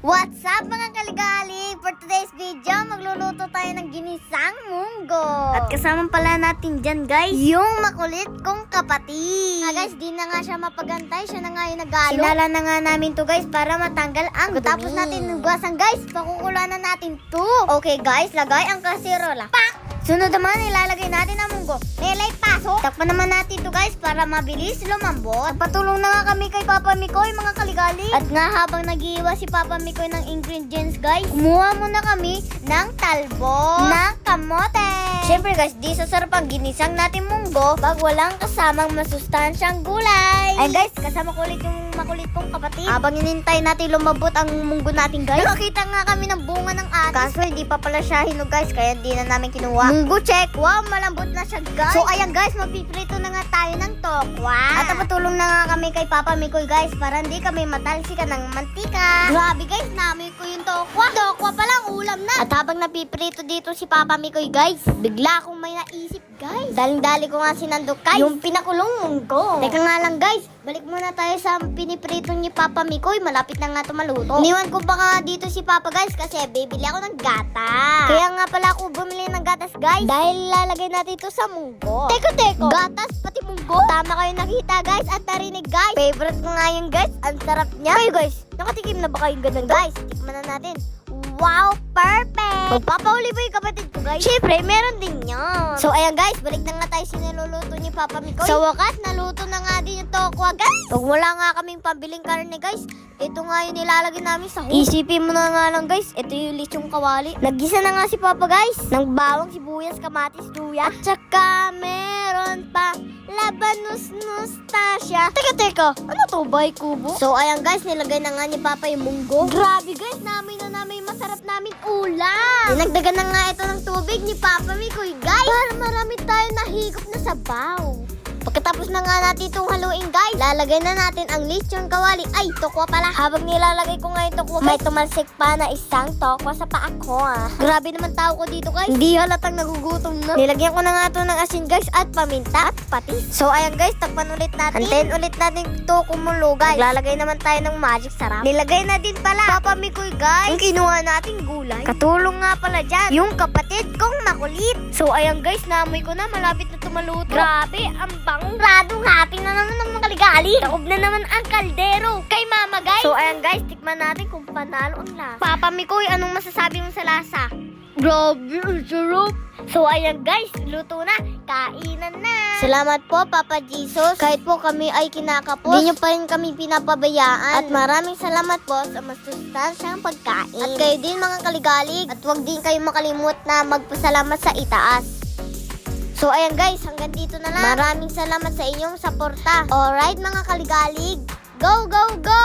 What's up mga kaligali? For today's video, magluluto tayo ng ginisang munggo. At kasama pala natin dyan guys, yung makulit kong kapatid. Guys, di na nga siya mapagantay, siya na nga yung nagalo. Sinala na nga namin to guys para matanggal ang dumi. Tapos natin nugasan guys, pakukulan na natin to. Okay guys, lagay ang kasirola. Pak! Sunod naman, ilalagay natin ang munggo. Nelay paso. Takpan naman natin to guys para mabilis lumambot. Patulong na nga kami kay Papa Mikoy mga kaligali. At nga habang nag-iiwa si Papa Mikoy ng ingredients guys, kumuha muna kami ng talbos ng kamote. Siyempre guys, di sasarap ang ginisang natin munggo pag walang kasamang masustansyang gulay. Ay guys, kasama ko ulit yung makulit kong kapatid. Habang inintay natin lumabot ang munggo natin guys, nakakita nga kami ng bunga ng atis. Kaso hindi pa pala siya hinog guys, kaya hindi na namin kinuha. Munggo check, wow, malambot na siya guys. So ayan guys, magpiprito na nga tayo ng tokwa. At napatulong na nga kami kay Papa Mikoy guys, para hindi kami matalsikan ng mantika. Grabe guys, namin ko yung tokwa. Tokwa palang ulam na. At habang napiprito dito si Papa Mikoy guys, bigla akong may naisip guys. Daling-dali ko nga sinandok guys, yung pinakulong munggo. Teka nga lang guys, balik muna tayo sa piniprito ni Papa Mikoy. Malapit na nga ito maluto. Iniwan ko pa nga dito si Papa guys kasi bibili ako ng gatas. Kaya nga pala ako bumili ng gatas guys, dahil lalagay natin ito sa munggo. Teko, gatas pati munggo. Tama kayo nakita guys at narinig guys. Favorite ko nga yun guys, ang sarap niya. Kayo guys, nakatikim na ba kayong ganun guys? Tikman na natin. Wow, perfect! Magpapahuli ba yung kapatid ko guys? Siyempre, meron din yan. So ayan guys, balik na nga tayo sa niluluto ni Papa Mikoy. Sa wakas, naluto na nga din yung tokwa guys. Pag wala nga kaming pabiling karne guys, ito nga yung nilalagay namin sa hook. Isipin mo na nga lang guys, ito yung lechong kawali. Nagisa na nga si Papa guys ng bawang, sibuyas, kamatis, luya. At saka meron pa labanos nostasya. Teka, ano to, bay kubo? So ayan guys, nilagay na nga ni Papa yung munggo. Grabe guys, namin masarap namin ulam. Dinagdagan na nga ito ng tubig ni Papa Mikoy guys, para marami tayo nahigop na sabaw. Pagkatapos na nga natin itong haluin guys, lalagay na natin ang lechon kawali. Ay, tokwa pala. Habang nilalagay ko nga yung tokwa guys, may tumalsik pa na isang tokwa sa paa ko Grabe naman tao ko dito guys, hindi halatang nagugutom na. Nilagyan ko na nga ito ng asin guys at paminta at patis. So ayan guys, takpan ulit natin. Antayin ulit natin ito kumulo guys. Lalagay naman tayo ng magic sarap. Nilagay na din pala Papa Mikoy guys yung kinuha nating gulay. Katulong nga pala dyan yung kapatid kong makulit. So ayan guys, naamoy ko na, malapit na tumaluto. Grabe, ang radong hati na naman ng mga kaligali. Taob na naman ang kaldero kay Mama guys. So ayan guys, tikman natin kung panalo ang lasa. Papa Mikoy, anong masasabi mo sa lasa? Grabe, ang sarap. So ayan guys, luto na. Kainan na. Salamat po Papa Jesus. Kahit po kami ay kinakapos, hindi nyo pa rin kami pinapabayaan. At maraming salamat po sa masustansyang pagkain. At kayo din mga kaligalig. At huwag din kayo makalimut na magpasalamat sa itaas. So ayan guys, hanggang dito na lang. Maraming salamat sa inyong suporta. Alright mga kaligalig, go, go, go!